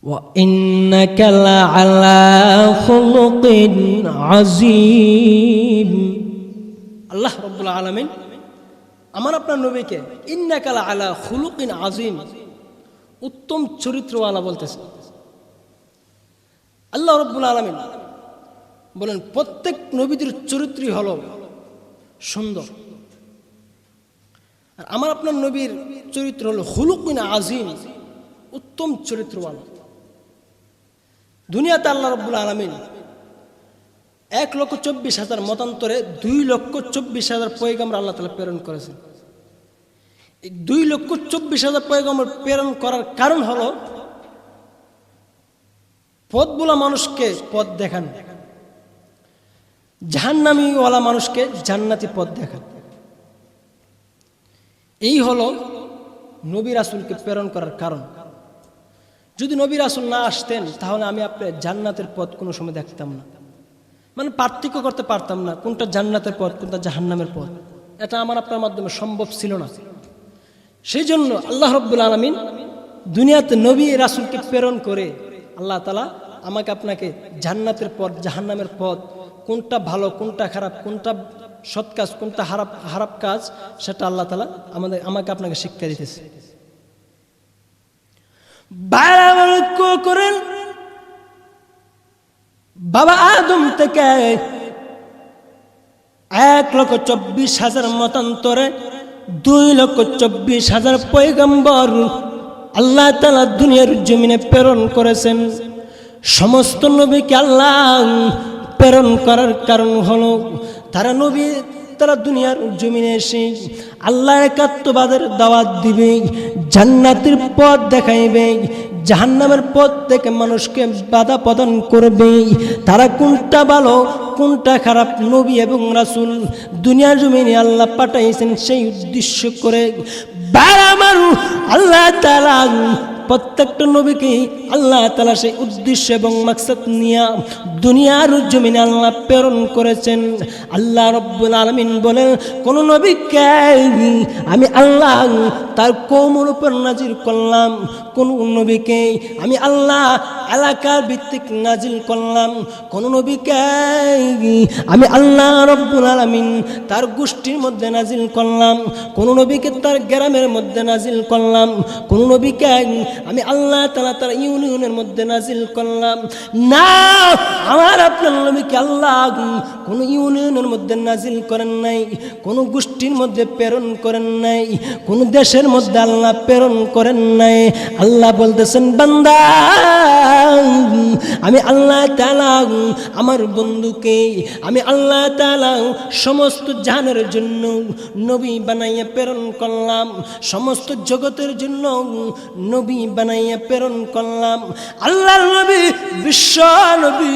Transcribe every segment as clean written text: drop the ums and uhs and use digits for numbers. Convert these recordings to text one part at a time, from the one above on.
وإنك لعلى خلق عظيم আল্লাহ রাব্বুল আলামিন আমার আপনার নবীকে ইন্নাকা লাআলা খুলুকিন আযীম উত্তম চরিত্রওয়ালা বলতেছে। আল্লাহ রাব্বুল আলামিন বলেন প্রত্যেক নবীদের চরিত্রই হলো সুন্দর, আর আমার আপনার নবীর চরিত্র হলো খুলুকিন আযীম, উত্তম চরিত্রওয়ালা। দুনিয়াতে আল্লাহ রাব্বুল আলামিন 1,24,000 মতান্তরে 2,24,000 পয়গম্বর আল্লাহ তাআলা প্রেরণ করেছেন। এই 2,24,000 পয়গম্বর প্রেরণ করার কারণ হলো পথভোলা মানুষকে পথ দেখান, জাহান্নামীওয়ালা মানুষকে জান্নাতি পথ দেখান। এই হলো নবী রাসূলকে প্রেরণ করার কারণ। যদি নবী রাসূল না আসতেন তাহলে আমি আপনার জান্নাতের পথ কোনো সময় দেখতাম না, মানে পার্থক্য করতে পারতাম না কোনটা জান্নাতের পথ কোনটা জাহান্নামের পথ। এটা আমার আপনার মাধ্যমে সম্ভব ছিল না। সেই জন্য আল্লাহ রাব্বুল আলামিন দুনিয়াতে নবী রাসূলকে প্রেরণ করে আল্লাহ তাআলা আমাকে আপনাকে জান্নাতের পথ জাহান্নামের পথ, কোনটা ভালো কোনটা খারাপ, কোনটা সৎ কাজ কোনটা খারাপ কাজ, সেটা আল্লাহ তাআলা আমাকে আপনাকে শিক্ষা দিতেছে। করেন বাবা আদম থেকে 1,24,000 মতান্তরে 2,24,000 পয়গম্বর আল্লাহ তাআলা দুনিয়ার জমিনে প্রেরণ করেছেন। সমস্ত নবীকে আল্লাহ প্রেরণ করার কারণ হলো তারা দুনিয়ার জমিনে এসে আল্লাহ একাত্মবাদের দাওয়াত দিবে, জান্নাতের পথ দেখাইবে, জাহান্নামের পথ থেকে মানুষকে বাধা প্রদান করবে। তারা কোনটা ভালো কোনটা খারাপ নবী এবং রাসূল দুনিয়ার জমিনে আল্লাহ পাঠাইছেন সেই উদ্দেশ্য করে আল্লাহ তাআলা প্রত্যেকটা নবীকে আল্লাহ তাআলা সেই উদ্দেশ্য এবং মাকসাদ নিয়ে দুনিয়ার জমিনে আল্লাহ প্রেরণ করেছেন। আল্লাহ রাব্বুল আলামিন বলেন কোন নবীকে আমি আল্লাহ তার কওমের উপর নাজিল করলাম, কোন নবীকে আমি আল্লাহ এলাকা ভিত্তিক নাজিল করলাম, কোন নবীকে আমি আল্লাহ রাব্বুল আলামিন তার গোষ্ঠীর মধ্যে নাজিল করলাম, কোন নবীকে তার গ্রামের মধ্যে নাজিল করলাম, কোন নবীকে আমি আল্লাহ তাআলা তার ইউনিয়নের মধ্যে নাজিল করলাম না। আমার আপনার নবীকে আল্লাহ কোন ইউনিয়নের মধ্যে নাজিল করেন নাই, কোন গোষ্ঠীর মধ্যে প্রেরণ করেন নাই, কোন দেশের মধ্যে আল্লাহ প্রেরণ করেন নাই। আল্লাহ বলতেছেন বান্দা আমি আল্লাহ তাআলা আমার বন্ধুকে আমি আল্লাহ তাআলা সমস্ত জাহানের জন্য নবী বানাইয়া প্রেরণ করলাম, সমস্ত জগতের জন্য নবী বানাইয়া প্রেরণ করলাম। আল্লাহর নবী বিশ্ব নবী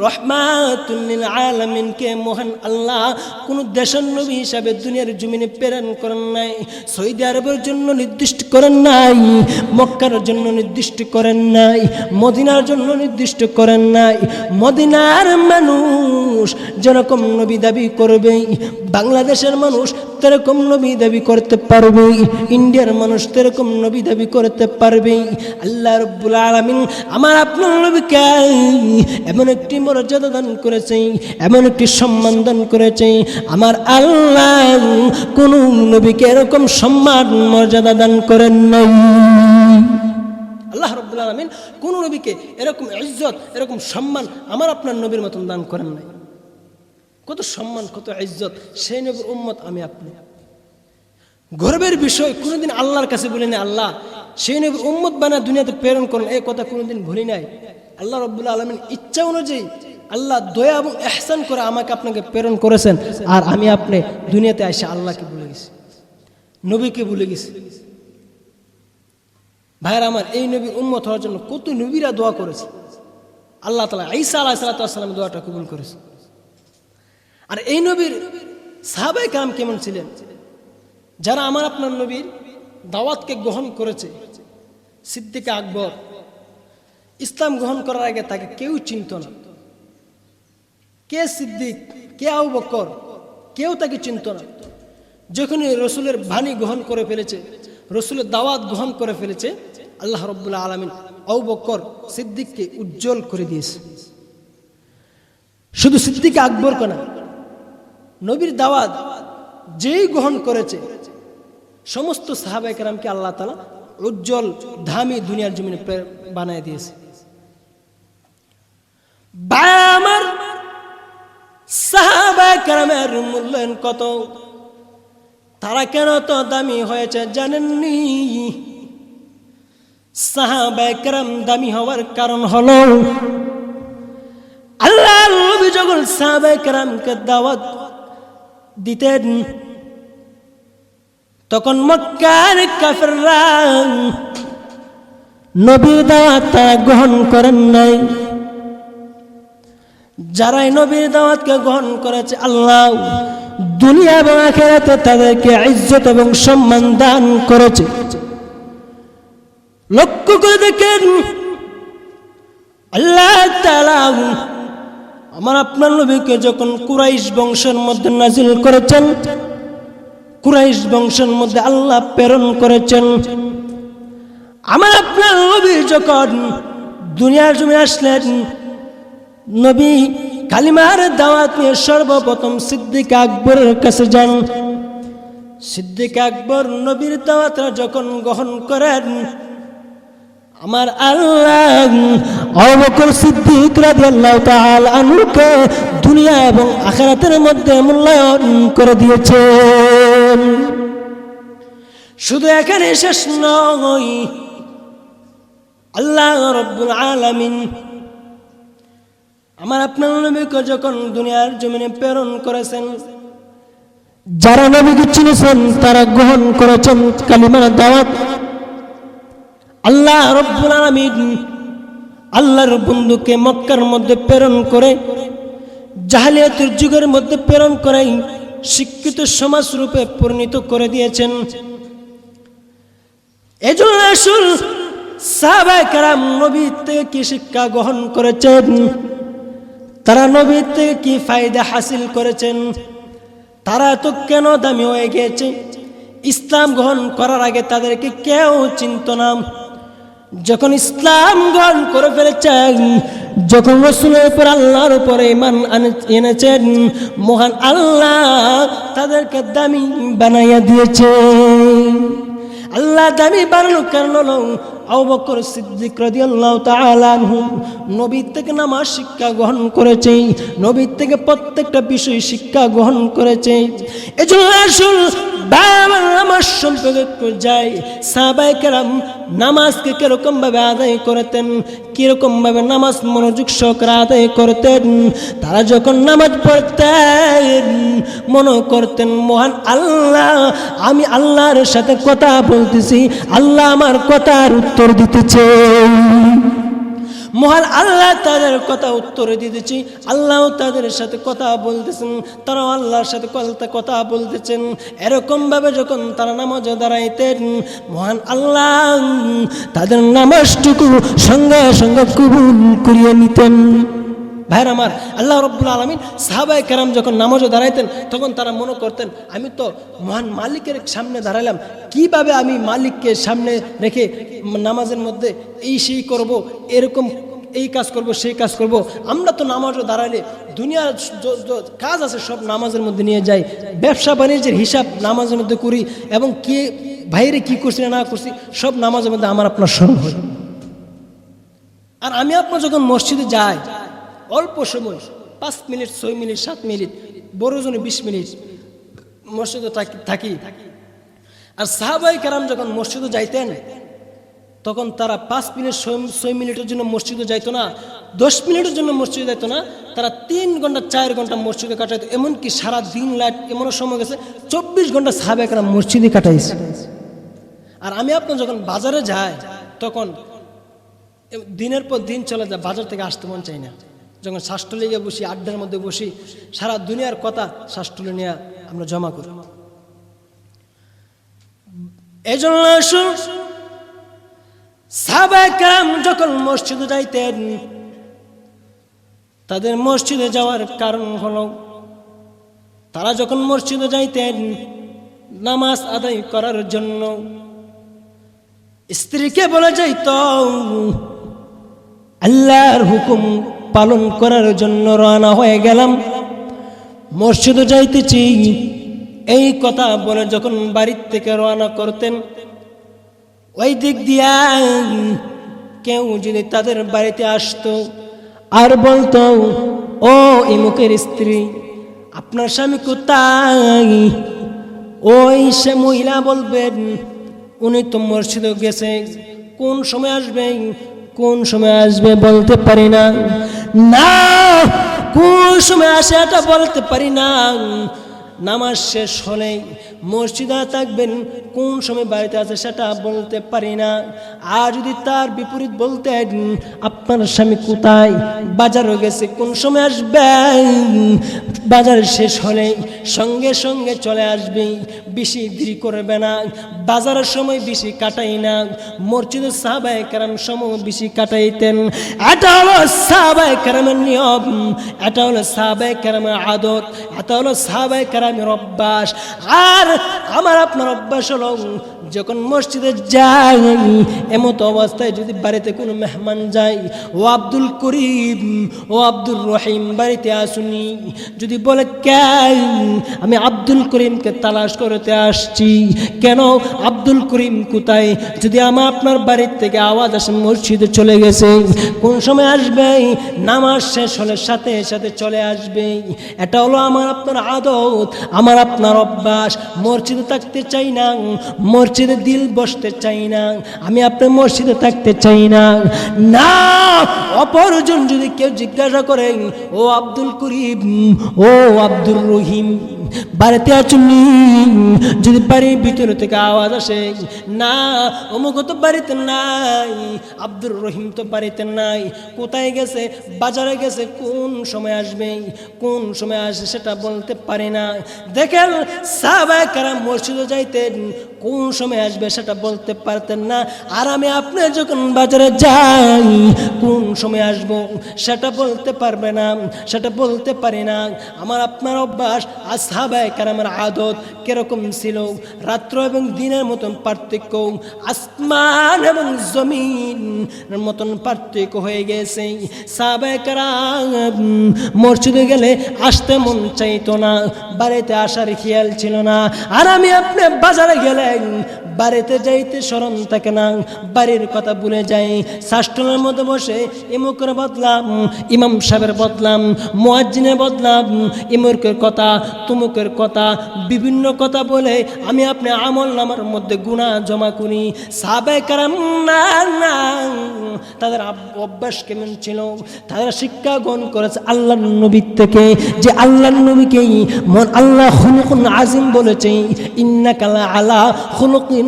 রহমাতুল লিল আলামিনকে মহান আল্লাহ কোন দেশের নবী হিসাবে দুনিয়ার জমিনে প্রেরণ করেন নাই, সৌদি আরবের জন্য নির্দিষ্ট করেন নাই, মক্কার জন্য নির্দিষ্ট করেন নাই, মদিনার জন্য নির্দিষ্ট করেন নাই। মদিনার মানুষ যেরকম নবী দাবি করবে, বাংলাদেশের মানুষ তেরকম নবী দাবি করতে পারবে, ইন্ডিয়ার মানুষ তেরকম নবী দাবি করতে পারবে। আল্লাহ রাব্বুল আলামিন আমার আপনার নবীকে এমন একটি মর্যাদা দান করেছে, এমন একটি সম্মান দান করেছে, আমার আল্লাহ কোন নবীকে এরকম সম্মান মর্যাদা দান করেন নাই। আল্লাহ রাব্বুল আলামিন কোন নবীকে এরকম ইজ্জত এরকম সম্মান আমার আপনার নবীর মতন দান করেন নাই। কত সম্মান কত ইজ্জত সেই নবীর উম্মত আমি আপনি। গর্বের বিষয় কোনোদিন আল্লাহর কাছে বলি না আল্লাহ সেই নবীর উম্মত বানায় দুনিয়াতে প্রেরণ করেন, এই কথা কোনোদিন ভুলি নাই। আল্লাহ রাব্বুল আলামিন ইচ্ছা অনুযায়ী আল্লাহ দয়া এবং ইহসান করে আমাকে আপনাকে প্রেরণ করেছেন, আর আমি আপনি দুনিয়াতে এসে আল্লাহকে ভুলে গেছি, নবীকে ভুলে গেছি। ভাইরা আমার, এই নবীর উম্মত হওয়ার জন্য কত নবীরা দোয়া করেছে, আল্লাহ তাআলা ঈসা আলাইহিস সালামের দোয়াটা কবুল করেছে। আর এই নবীর সাহাবায়ে কেরাম কেমন ছিলেন, যারা আমার আপনার নবীর দাওয়াতকে গ্রহণ করেছে। সিদ্দিক আকবর ইসলাম গ্রহণ করার আগে তাকে কেউ চিনত না, কে সিদ্দিক কে আবু বকর কেউ তাকে চিনত না। যখনই রসুলের বাণী গ্রহণ করে ফেলেছে, রসুলের দাওয়াত গ্রহণ করে ফেলেছে, আল্লাহ রাব্বুল আলামিন আবু বকর সিদ্দিককে উজ্জ্বল করে দিয়েছে। শুধু সিদ্দিক আকবর কেন, নবীর দাওয়াত যেই গ্রহণ করেছে সমস্ত সাহাবায়ে কেরামকে আল্লাহ তাআলা উজ্জ্বল ধামি দুনিয়ার জমিনে বানায় দিয়েছে। আমার সাহাবায়ে কেরামের মূল্যায়ন কত, তারা কেন তো দামি হয়েছে জানেননি? সাহাবায়ে কেরাম দামি হওয়ার কারণ হলো আল্লাহর নবী যখন সাহাবায়ে কেরামকে দাওয়াত দিতেন তখন মক্কার কাফেররা নবীর দাওয়াত গ্রহণ করেন নাই। যারাই নবীর দাওয়াতকে গ্রহণ করেছে আল্লাহ দুনিয়া এবং আখিরাতে তাদেরকে ইজ্জত এবং সম্মান দান করেছে। লক্ষ্য করে দেখেন আল্লাহ তাআলা আমার আপনার নবীকে যখন কুরাইশ বংশের মধ্যে নাজিল করেছেন, কুরাইশ বংশের মধ্যে আল্লাহ প্রেরণ করেছেন। আমার আপনার নবী যখন দুনিয়ার জমিনে আসলেন, নবী কালিমার দাওয়াত নিয়ে সর্বপ্রথম সিদ্দিক আকবরের কাছে যান। সিদ্দিক আকবর নবীর দাওয়াতটা যখন গ্রহণ করেন, আমার আল্লাহ আবু বকর সিদ্দিক রাদিয়াল্লাহু তাআলা আনহুকে দুনিয়া এবং আখিরাতের মধ্যে মূল্যায়ন করে দিয়েছেন। শুধু এখানে শেষ নয়, আল্লাহ রাব্বুল আলামিন আমার আপনার নবীকে যখন দুনিয়ার জমিনে প্রেরণ করেছেন, যারা নবীকে চিনেছেন তারা গ্রহণ করেছেন কালিমার দাওয়াত। আল্লাহ রাব্বুল আলামিন আল্লাহর বন্ধুকে মক্কার মধ্যে প্রেরণ করে, জাহেলিয়াতের যুগের মধ্যে প্রেরণ করে শিক্ষিত সমাজ রূপে পরিণত করে দিয়েছেন। এজন্য আসল সাহাবায়ে কেরাম নবী থেকে কি শিক্ষা গ্রহণ করেছেন, তারা নবী থেকে কি ফায়দা হাসিল করেছেন, তারা তো কেন দামি হয়ে গিয়েছে? ইসলাম গ্রহণ করার আগে তাদেরকে কেউ চিনত না। যখন ইসলাম গ্রহণ করে ফেলেছেন, যখন রাসূলের উপর আল্লাহর উপরে ঈমান এনেছেন, মহান আল্লাহ তাদেরকে দামি বানাইয়া দিয়েছে। আল্লাহ দামি বানানোর কারণ হলো আবু বকর সিদ্দিক রাদিয়াল্লাহু তাআলা আনহু নবী থেকে নামাজ শিক্ষা গ্রহণ করেছে, নবী থেকে প্রত্যেকটা বিষয় শিক্ষা গ্রহণ করেছে। এজন্য আসল নামাজ সম্পর্কে যায় সাহাবায়ে কেরাম নামাজকে কিরকম ভাবে আদায় করতেন, কিরকম ভাবে নামাজ মনোযোগ সহকারে আদায় করতেন। তারা যখন নামাজ পড়তেন মনে করতেন মহান আল্লাহ, আমি আল্লাহর সাথে কথা বলতেছি, আল্লাহ আমার কথার উত্তর দিতেছে। মহান আল্লাহ তাদের কথা উত্তর দিতেছি, আল্লাহ তাদের সাথে কথা বলতেছেন, তারাও আল্লাহর সাথে কথা বলতেছেন। এরকম ভাবে যখন তারা নামাজে দাঁড়াইতেন, মহান আল্লাহ তাদের নামাজটুকু সঙ্গে সঙ্গে কবুল করিয়ে নিতেন। ভাইরা আমার, আল্লাহ রাব্বুল আলামিন সাহাবায়ে কেরাম যখন নামাজে দাঁড়াইতেন তখন তারা মনে করতেন আমি তো মহান মালিকের সামনে দাঁড়ালাম, কিভাবে আমি মালিককে সামনে রেখে নামাজের মধ্যে এই সেই করব, এরকম এই কাজ করব, সেই কাজ করব। আমরা তো নামাজে দাঁড়ালে দুনিয়ার কাজ আছে সব নামাজের মধ্যে নিয়ে যাই, ব্যবসা বাণিজ্যের হিসাব নামাজের মধ্যে করি, এবং কে বাইরে কি করছি না করছি সব নামাজের মধ্যে আমার আপনার স্মরণ হয়। আর আমি আপনার যখন মসজিদে যাই অল্প সময় 5 মিনিট 6 মিনিট 7 মিনিট বড়জনে 20 মিনিট মসজিদে থাকি, আর সাহাবায়ে কেরাম যখন মসজিদে যাইতেন তখন তারা 5 মিনিট 6 মিনিটের জন্য মসজিদে যাইতো না, 10 মিনিটের জন্য মসজিদে যাইতো না, তারা 3 ঘন্টা 4 ঘন্টা মসজিদে কাটাইতো। এমনকি সারা দিন লাইট এমনও সময় গেছে 24 ঘন্টা সাহাবায়ে কেরাম মসজিদে কাটাইছে। আর আমি আপনার যখন বাজারে যাই তখন দিনের পর দিন চলে যায়, বাজার থেকে আসতে মন চাই না। যখন শাস্ত্রলে গিয়ে বসি, আড্ডার মধ্যে বসি, সারা দুনিয়ার কথা শাস্ত্রলে নিয়ে আমরা জমা করি। এজন্য সাহাবায়ে কেরাম যখন মসজিদে যাইতেন তাদের মসজিদে যাওয়ার কারণ হলো তারা যখন মসজিদে যাইতেন নামাজ আদায় করার জন্য, স্ত্রীকে বলে যাইত আল্লাহর হুকুম পালন করার জন্য রওনা হয়ে গেলাম, মসজিদে যাইতেছি। এই কথা বলে যখন বাড়ির থেকে রওনা করতেন, ওই দিক দিয়া কেউ যদি তাদের বাড়িতে আসতো আর বলতো, ও ইমুকের স্ত্রী, আপনার স্বামী কোথায়? ওই সে মহিলা বলবেন, উনি তো মসজিদে গেছে, কোন সময় আসবে, কোন সময় আসবে বলতে পারি না। না, কোন সময় আসে এটা বলতে পারি না। নামাজ শেষ হলে মসজিদে থাকবেন, কোন সময় বাড়িতে আছে সেটা বলতে পারি না। আর যদি তার বিপরীত বলতেন, আপনার স্বামী কোথায়, বাজারে গেছে, কোন সময় আসবে, বাজার শেষ হলে সঙ্গে সঙ্গে চলে আসবে, বেশি দেরি করবে না, বাজারের সময় বেশি কাটাই না। মসজিদের সাহাবায়ে কেরাম সময় বেশি কাটাইতেন। এটা হলো সাহাবায়ে কেরামের নিয়ম, এটা হলো সাহাবায়ে কেরামের আদত, এটা হলো সাহাবায়ে কেরামের অভ্যাস। আর আমার আপনার অভ্যাস হলো, যখন মসজিদে যাই এমতো অবস্থায় যদি বাড়িতে কোনো মেহমান যায়, ও আব্দুল করিম, ও আব্দুর রহিম বাড়িতে আসুনি, যদি বলে কেন, আমি আব্দুল করিমকে তালাশ করতে আসছি, কেন আব্দুল করিম কোথায়, যদি আমার আপনার বাড়ির থেকে আওয়াজ আসে মসজিদে চলে গেছে, কোন সময় আসবে, নামাজ শেষ হলে সাথে সাথে চলে আসবে। এটা হলো আমার আপনার আদত, আমার আপনার অভ্যাস। মসজিদে থাকতে চাই না, মসজিদে দিল বসতে চাই না, আমি আপনার মসজিদে থাকতে চাই না। না, অপরজন যদি কেউ জিজ্ঞাসা করেন, ও আব্দুল করিম, ও আব্দুর রহিম বাড়িতে আছুনি, যদি বাড়ির ভিতরে থেকে আওয়াজ আসে, না অমুক তো বাড়িতে নাই, আব্দুর রহিম তো বাড়িতে নাই, কোথায় গেছে, বাজারে গেছে, কোন সময় আসবে, কোন সময় আসে সেটা বলতে পারে না। দেখেন সাহাবায়ে কেরাম মসজিদে যাইতেন, কোন সময় আসবে সেটা বলতে পারতেন না। আর আমি আপনি যখন বাজারে যাই, কোন সময় আসবো সেটা বলতে পারবে না, সেটা বলতে পারি না। আমার আপনার অভ্যাস আর সাহাবায়ে কেরামের আদত কিরকম ছিল, রাত্র এবং দিনের মতন পার্থক্য, আসমান এবং জমিনের মতন পার্থক্য হয়ে গেছে। সাহাবায়ে কেরাম মসজিদে গেলে আসতে মন চাইতো না, বাড়িতে আসার খেয়াল ছিল না। আর আমি আপনি বাজারে গেলে বাড়িতে যাইতে স্মরণ থাকে না, বাড়ির কথা ভুলে যাই। শাস্ত্রের মধ্যে বসে ইমুকের বদলাম, ইমাম সাহেবের বদলাম, মুয়াজ্জিনের বদলাম, ইমুকের কথা, তুমুকের কথা, বিভিন্ন কথা বলে আমি আপনি আমল নামার মধ্যে গুনাহ জমা করি। সাহাবায়ে কেরাম না, তাদের অভ্যাস কেমন ছিল, তারা শিক্ষা গ্রহণ করেছে আল্লাহর নবীর থেকে, যে আল্লাহর নবীকেই মন আল্লাহ খুলুকুন আজিম বলেছে, ইন্নাকা আলা খুলুকিন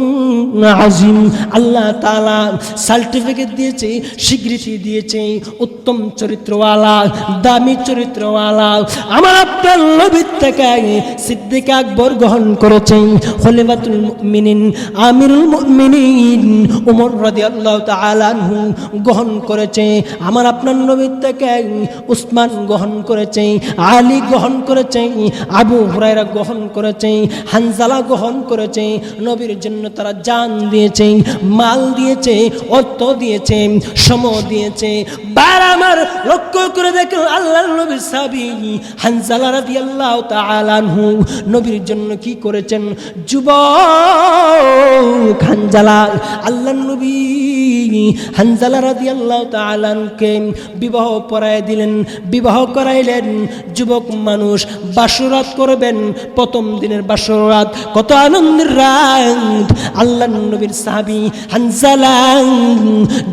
আজিম। আল্লাহ তাআলা সার্টিফিকেট দিয়েছে, স্বীকৃতি দিয়েছে, উত্তম চরিত্রওয়ালা, দামি চরিত্রওয়ালা। আমার আপনার নবীর থেকে সিদ্দিক আকবর গ্রহণ করেছেন, খলিফাতুল মুমিনিন আমিরুল মুমিনিন ওমর রাদিয়াল্লাহু তাআলা আনহু গ্রহণ করেছে। আমার আপনার নবীর থেকে উসমান গ্রহণ করেছে, আলী গ্রহণ করেছে, আবু হুরায়রা গ্রহণ করেছে, হানজালা গ্রহণ করেছে। নবীর জন্য তারা জান দিয়েছে, মাল দিয়েছে, অর্থ দিয়েছে, সময় দিয়েছে। বার আমার লক্ষ্য করে দেখেন আল্লাহর নবীর সাহাবী হানজালা রাদিয়াল্লাহু তাআলা আনহু নবীর জন্য কি করেছেন। যুবক হানজালা, আল্লাহর নবী হানজালা রাদিয়াল্লাহু তাআলা আনহুকে বিবাহ পড়ায় দিলেন, বিবাহ করাইলেন। যুবক মানুষ বাসরাত করবেন, প্রথম দিনের বাসরাত কত আনন্দের রাত। আল্লাহর নবীর সাহাবী হানজালা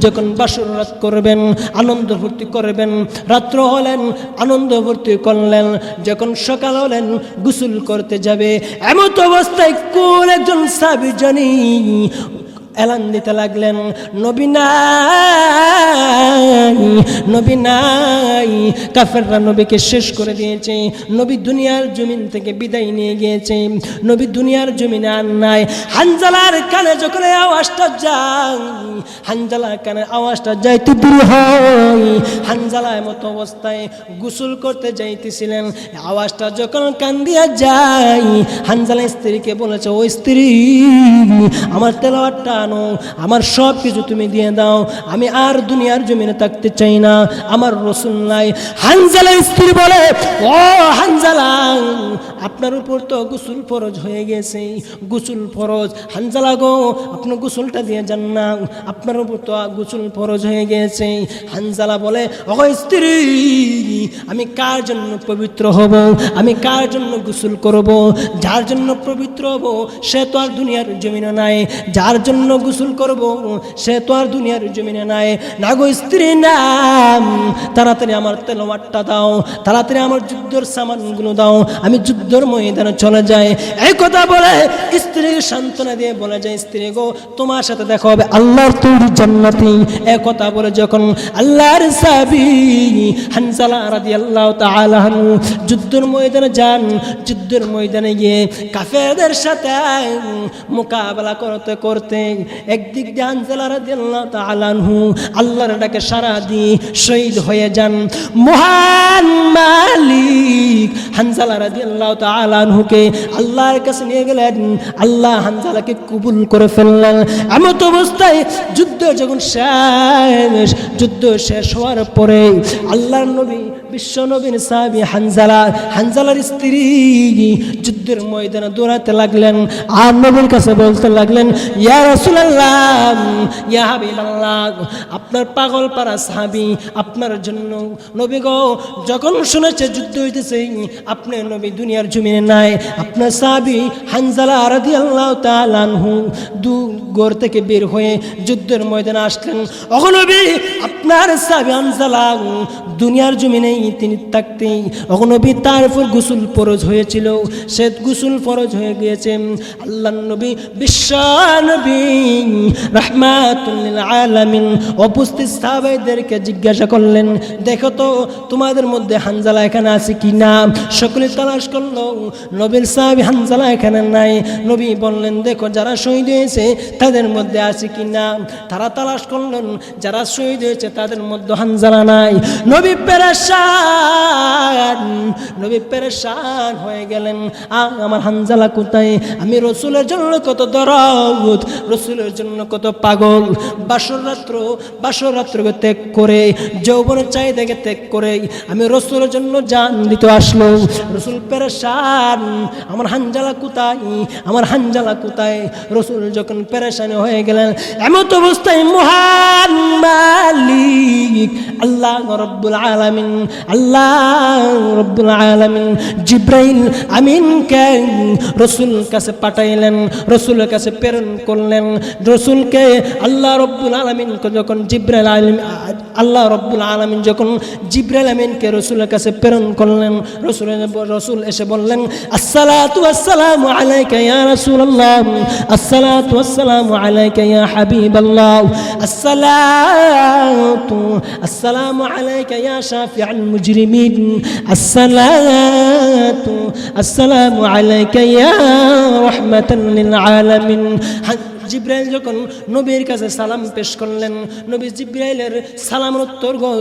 যখন বাসরাত করবেন, আনন্দ ফুর্তি করবেন, রাত্র হলেন আনন্দ ফুর্তি করলেন, যখন সকাল হলেন গোসল করতে যাবে, এমত অবস্থায় কোন একজন সাহাবী জানি এলান দিতে লাগলেন, নবী নাই, নবী নাই, কাফেররা নবীকে শেষ করে দিয়েছে, নবী দুনিয়ার জমিন থেকে বিদায় নিয়ে গিয়েছে, নবী দুনিয়ার জমিনে আর নাই। হানজালার কানে যখন এই আওয়াজটা যায়, হানজালার কানে আওয়াজটা যাইতে দূর হয়, হানজালার মতো অবস্থায় গোসল করতে যাইতেছিলেন, আওয়াজটা যখন কান দিয়া যায়, হানজালা স্ত্রীকে বলেছে, ও স্ত্রী, আমার তেলাওয়াতটা আনো, আমার সব কিছু তুমি দিয়ে দাও, আমি আর দুনিয়ার জমিনে থাকতে চাই না, আমার রাসূল নাই। হানজালার স্ত্রী বলে, ও হানজালা, আপনার উপর তো গোসল ফরজ হয়ে গেছে, গোসল ফরজ। হানজালা গো, আপনি গোসলটা দিয়ে যান না, আপনার উপর তো গোসল ফরজ হয়ে গেছে। হানজালা বলে, ও স্ত্রী, আমি কার জন্য পবিত্র হব, আমি কার জন্য গোসল করব? যার জন্য পবিত্র হব সে তো আর দুনিয়ার জমিনে নাই, যার জন্য গোসল করব সে তো আর দুনিয়ার জমিনে নাই। না গো স্ত্রী, নাম তাড়াতাড়ি আমার তেলাওয়াতটা দাও, তাড়াতাড়ি আমার যুদ্ধের সামানগুলো দাও, আমি যুদ্ধের ময়দানে চলে যাই। এই কথা বলে স্ত্রীর সান্ত্বনা দিয়ে বলে যায়, স্ত্রী গো, তোমার সাথে দেখা হবে আল্লাহর তৈরি জান্নাতে। এই কথা বলে যখন আল্লাহর সাহাবী হানজালা রাদিয়াল্লাহু তাআলা আনহু যুদ্ধের ময়দানে যান, যুদ্ধের ময়দানে গিয়ে কাফেরদের সাথে মোকাবেলা করতে করতে একদিক দিয়ে হানজালা রাদিয়াল্লাহু তাআলা আনহু আল্লাহর ডাকে সাড়া দিয়ে শহীদ হয়ে যান। মহান মালিক হানজালা রাদিয়াল্লাহু তাআলা আনহুকে আল্লাহর কাছে নিয়ে গেলেন, আল্লাহ হানজালাকে কবুল করে ফেললেন। এমত অবস্থায় যুদ্ধ যখন শেষ, যুদ্ধ শেষ হওয়ার পরে আল্লাহর নবী, বিশ্ব নবীর সাহাবী হানজালা, হানজালার স্ত্রী যুদ্ধের ময়দানে দৌড়াতে লাগলেন আর নবীর কাছে বলতে লাগলেন, ইয়া রাসূলুল্লাহ, ইয়া হাবিবাল্লাহ, আপনার পাগল পারা সাহাবী আপনার জন্য, নবী গো, যখন শুনেছে যুদ্ধ হইতেছে, আপনি নবী দুনিয়ার জমিনে নাই, আপনার সাহাবী হানজালা রাদিয়াল্লাহু তাআলা আনহু ঘর থেকে বের হয়ে যুদ্ধের ময়দানে আসলেন। ও নবী, আপনার সাহাবী হানজালা দুনিয়ার জমিনে তিনি থাকতে, ও নবী, তার উপর গোসল ফরজ হয়েছিল, সে গোসল ফরজ হয়ে গিয়েছে। আল্লাহর নবী, বিশ্ব নবী রাহমাতুল লিল আলামিন উপস্থিত সাহাবাদেরকে জিজ্ঞাসা করলেন, দেখো তো তোমাদের মধ্যে হানজালা এখানে আছে কি না? সকলে তালাশ করলো, নবীর সাহাবী হানজালা এখানে নাই। নবী বললেন, দেখো যারা শহীদ হয়েছে তাদের মধ্যে আছে কি না। তারা তালাশ করলেন, যারা শহীদ হয়েছে তাদের মধ্যে হানজালা নাই। নবী পেরেশান, নবী পেরেশান হয়ে গেলেন, আমার হানজালা কোথায়? আমি রাসূলের জন্য কত দরদ, রাসূলের জন্য কত পাগল, বাসর রাত্রকে ত্যাগ করে, যৌবনের চাহিদাকে ত্যাগ করে আমি রাসূলের জন্য জান দিতে আসলো। রাসূল পেরেশান, আমার হানজালা কোথায়, আমার হানজালা কোথায়? রাসূল যখন পেরেশান হয়ে গেলেন, এমত অবস্থায় মহান মালিক আল্লাহ রাব্বুল আলামিন, আল্লাহ রাব্বুল আলামিন জিবরাইল আমিনকে রাসূল কাছে পাঠাইলেন, রাসূলের কাছে প্রেরণ করলেন। রাসূলকে আল্লাহ রাব্বুল আলামিন যখন আল্লাহ রাব্বুল আলামিন যখন জিবরাইল আমিনকে রাসূলের কাছে প্রেরণ করলেন, রাসূল এসে বললেন, আসসালাতু ওয়াসসালামু আলাইকা ইয়া রাসূলুল্লাহ, আসসালাতু ওয়াসসালামু আলাইকা ইয়া হাবিবাল্লাহ, আসসালামু আলাইকা ইয়া শাফিউল মুজরিমিন, আসসালামু আলাইকা ইয়া রাহমাতাল লিল আলামিন। জিবরাইল যখন নবীর কাছে সালাম পেশ করলেন, নবী জিবরাইলের সালামের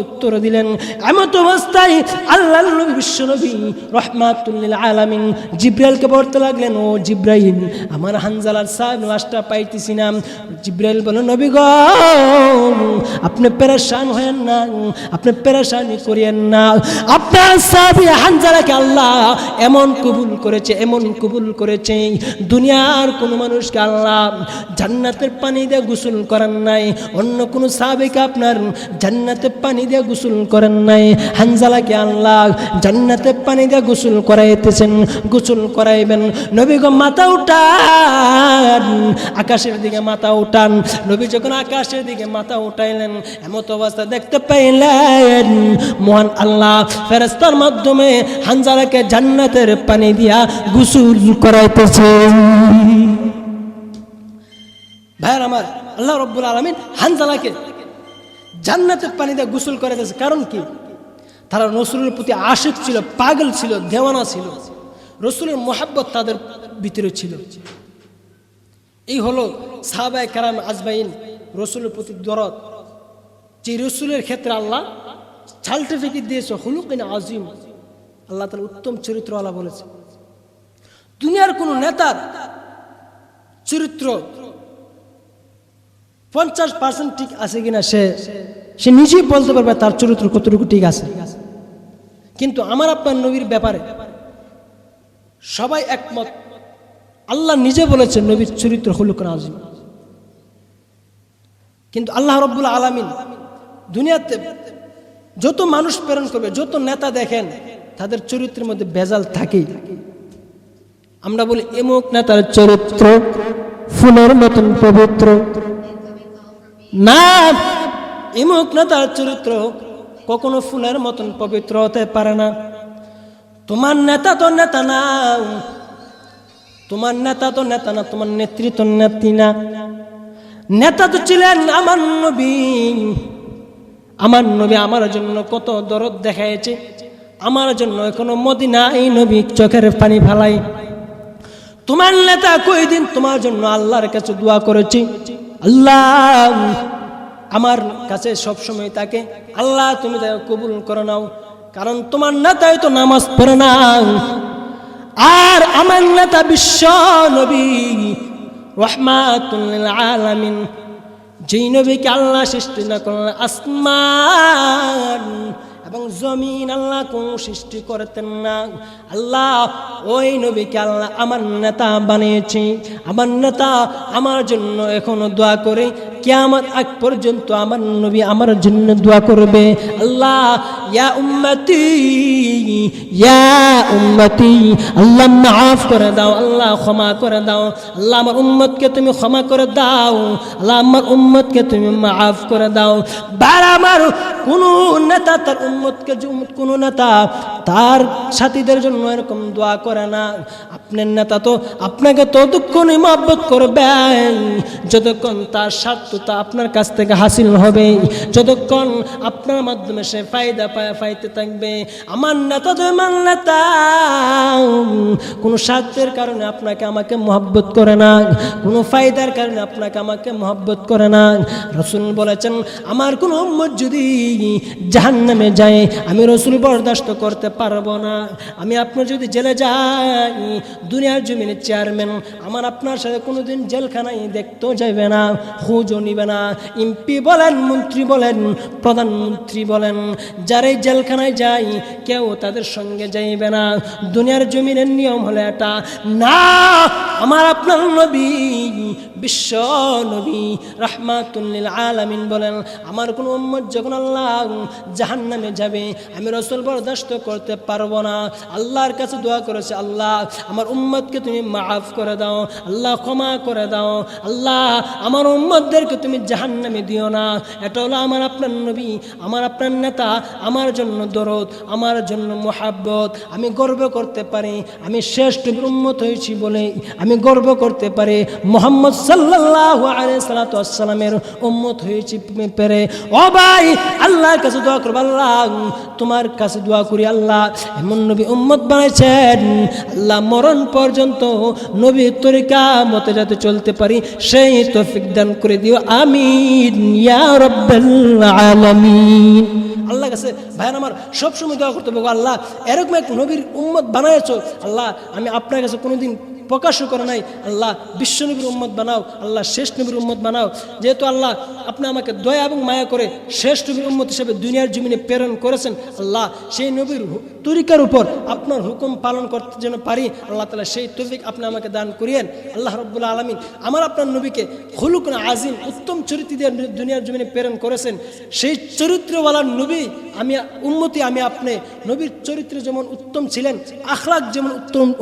উত্তর দিলেন। এমত অবস্থায় আল্লাহর নবী বিশ্ব নবী রাহমাতুল লিল আলামিন জিবরাইলকে বলতে লাগলেন, ও জিবরাইল, আমার হানজালার সাহেব লাশটা পাইতেছি না। জিবরাইল বলেন, নবী গো, আপনি পেরেশান হয়েন না, আপনি পেরেশানি করিয়েন না, আপনার সাহাবী হানজালাকে আল্লাহ এমন কবুল করেছে, এমন কবুল করেছে, দুনিয়ার কোন মানুষকে আল্লাহ জান্নাতের পানি দিয়ে গোসল করেন নাই, অন্য কোন সাহাবীকে আপনার জান্নাতের পানি দিয়ে গোসল করেন নাই। হানজালাকে আল্লাহ জান্নাতের পানি দিয়ে গোসল করাইতেছেন, গোসল করাইবেন। নবী গো, মাথা উঠান, আকাশের দিকে মাথা উঠান। নবী যখন আকাশের দিকে মাথা উঠাইলেন, এমত অবস্থা দেখতে পাইলেন মহান আল্লাহ ফেরেশতার মাধ্যমে হানজালাকে জান্নাতের পানি দিয়া গোসল করাইতেছে। ভাইয়ের আমার, আল্লাহ রাব্বুল আলামিন হানজালাকে জান্নাতের পানি দিয়ে গোসল করে দিয়েছে। কারণ কি? তারা রসুলের প্রতি আশিক ছিল, পাগল ছিল, দেওয়ানা ছিল, রসুলের মোহাব্বত তাদের ভিতরে ছিল। এই হলো সাহাবায়ে কেরাম আজমাইন, রসুলের প্রতি দরদ। যে রসুলের ক্ষেত্রে আল্লাহ সার্টিফিকেট দিয়েছে খুলুকিন আজিম, আল্লাহ তাআলা উত্তম চরিত্রওয়ালা বলেছে। দুনিয়ার কোন নেতার চরিত্র 50% ঠিক আছে কিনা সে নিজেই বলতে পারবে তার চরিত্র কতটুকু ঠিক আছে। কিন্তু আমার আপনার নবীর ব্যাপারে সবাই একমত, আল্লাহ নিজে বলেছেন নবীর চরিত্র খুলুকুন আযীম। কিন্তু আল্লাহ রাব্বুল আলামিন দুনিয়াতে যত মানুষ প্রেরণ করবে, যত নেতা দেখেন, তাদের চরিত্রের মধ্যে ভেজাল থাকেই। আমরা বলি এমুক নেতার চরিত্র ফুলের মতন পবিত্র, না, এমুক নেতার চরিত্র কখনো ফুলের মতন পবিত্র হতে পারে না। তোমার নেতা তো নেতা না, তোমার নেতা তো নেতা না, তোমার নেত্রী তো নেত্রী না। নেতা তো ছিলেন আমার নবী। আমার নবী আমার জন্য কত দরদ দেখাইছে, আমার জন্য এখনো মদিনায় নবী চোখের পানি ফেলাই। তোমার নেতা কয়দিন তোমার জন্য আল্লাহর কাছে দোয়া করেছি, আল্লাহ আমার কাছে সবসময় তাকে, আল্লাহ তুমি তাকে কবুল করে নাও। কারণ তোমার নেতাই তো নামাজ পড়ে না। আর আমার নেতা বিশ্ব নবী রাহমাতুল লিল আলামিন, যেই নবীকে আল্লাহ সৃষ্টি না করলেন আসমান এবং জমিন আল্লাহ কোন সৃষ্টি করতেন না, আল্লাহ ওই নবীকে আল্লাহ আমার নেতা বানিয়েছে। আমার নেতা আমার জন্য এখনো দোয়া করে, কিয়ামত আগ পর্যন্ত আমার নবী আমার জন্য দোয়া করবে, আল্লাহ ইয়া উম্মতি ইয়া উম্মতি, আল্লাহ মাফ করে দাও, আল্লাহ ক্ষমা করে দাও, আল্লাহ আমার উম্মতকে তুমি ক্ষমা করে দাও, আল্লাহ আমার উম্মতকে তুমি মাফ করে দাও। বার আমার কোন নেতা তার উম্মতকে, কোন নেতা তার সাথীদের জন্য এরকম দোয়া করে না। আপনার নেতা তো আপনাকে ততক্ষণই মহব্বত করবেন যতক্ষণ তার স্বার্থটা আপনার কাছ থেকে হাসিল হবে, যতক্ষণ আপনার মাধ্যমে সে ফায়দা পাইতে থাকবে। আমার নেতা তো আমার নেতা কোন স্বার্থের কারণে আপনাকে আমাকে মহব্বত করে না, কোন ফায়দার কারণে আপনাকে আমাকে মহব্বত করে না। রাসূল বলেছেন আমার কোন উম্মত যদি জাহান্নামে যায় আমি রাসূল বরদাস্ত করতে পারবো না। আমি আপনার যদি জেলে যাই, দুনিয়ার জমিনে চেয়ারম্যান আমার আপনার সাথে কোনোদিন জেলখানায় দেখতেও যাবে না, খোঁজও নিবে না। এমপি বলেন, মন্ত্রী বলেন, প্রধানমন্ত্রী বলেন, যারাই জেলখানায় যায় কেউ তাদের সঙ্গে যাইবে না। দুনিয়ার জমিনের নিয়ম হলো এটা না। আমার আপনার নবী বিশ্ব নবী রাহমাতুল লিল আলামিন বলেন আমার কোন উম্মত যখন আল্লাহ জাহান্নামে যাবে আমি রাসূল বরদাস্ত করতে পারবো না। আল্লাহর কাছে দোয়া করেছে, আল্লাহ আমার উম্মতকে তুমি মাফ করে দাও, আল্লাহ ক্ষমা করে দাও, আল্লাহ আমার উম্মতদেরকে তুমি জাহান্নামে দিও না। এটা হলো আমার আপনার নবী, আমার আপনার নেতা, আমার জন্য দরদ, আমার জন্য মুহাব্বত। আমি গর্ব করতে পারি আমি শ্রেষ্ঠ উম্মত হয়েছি বলে, আমি গর্ব করতে পারি মুহাম্মদ সাল্লাল্লাহু আলাইহি সাল্লাতু ওয়াসসালামের উম্মত হয়েছি পেরে। ও ভাই, আল্লাহর কাছে দোয়া করব, আল্লাহ তোমার কাছে দোয়া করি, আল্লাহ এমন নবী উম্মত বানাইছেন, আল্লাহ মরণ পর্যন্ত নবীর তরিকা মতে যাতে চলতে পারি সেই তৌফিক দান করে দিও, আমিন ইয়া রাব্বাল আলামিন। আল্লাহর কাছে ভাই আমার সবসময় দোয়া করতে হবে, আল্লাহ এরকম এক নবীর উম্মত বানাইছো, আল্লাহ আমি আপনার কাছে কোনোদিন প্রকাশও করে নাই, আল্লাহ বিশ্ব নবীর উম্মত বানাও, আল্লাহ শেষ নবীর উম্মত বানাও। যেহেতু আল্লাহ আপনি আমাকে দয়া এবং মায়া করে শেষ নবীর উম্মত হিসেবে দুনিয়ার জমিনে প্রেরণ করেছেন, আল্লাহ সেই নবীর তরিকার উপর আপনার হুকুম পালন করতে যেন পারি, আল্লাহ তাআলা সেই তৌফিক আপনি আমাকে দান করিয়েন। আল্লাহ রাব্বুল আলামিন আমার আপনার নবীকে খুলুকুন আজিম উত্তম চরিত্র দিয়ে দুনিয়ার জমিনে প্রেরণ করেছেন। সেই চরিত্রওয়ালা নবী আমি উম্মতি, আমি আপনি নবীর চরিত্র যেমন উত্তম ছিলেন, আখলাক যেমন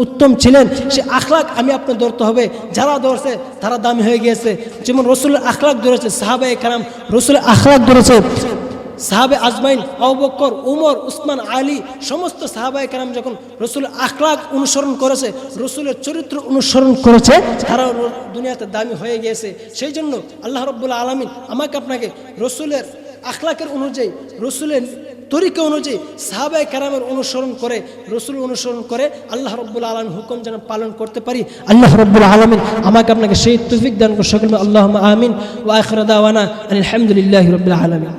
উত্তম ছিলেন, সে আখলাক আমি আপনি ধরতে হবে। যারা ধরছে তারা দামি হয়ে গিয়েছে। যেমন রাসূলের আখলাক ধরেছে সাহাবায়ে কেরাম, রাসূলের আখলাক ধরেছে সাহাবে আজমাইন, আবু বকর, উমর, উসমান, আলী, সমস্ত সাহাবায়ে কেরাম যখন রাসূলের আখলাক অনুসরণ করেছে, রাসূলের চরিত্র অনুসরণ করেছে, তারা দুনিয়াতে দামি হয়ে গিয়েছে। সেই জন্য আল্লাহ রাব্বুল আলামিন আমাকে আপনাকে রাসূলের আখলাকের অনুযায়ী, রসুলের তরিকা অনুযায়ী, সাহাবায়ে কেরামের অনুসরণ করে, রসুল অনুসরণ করে আল্লাহ রাব্বুল আলামিন হুকুম যেন পালন করতে পারি। আল্লাহ রাব্বুল আলামিন আমাকে আপনাকে সেই তৌফিক দান করুন। সকলে আল্লাহুম্মা আমিন। ওয়া আখিরু দাওয়ানা আলহামদুলিল্লাহি রাব্বিল আলামিন।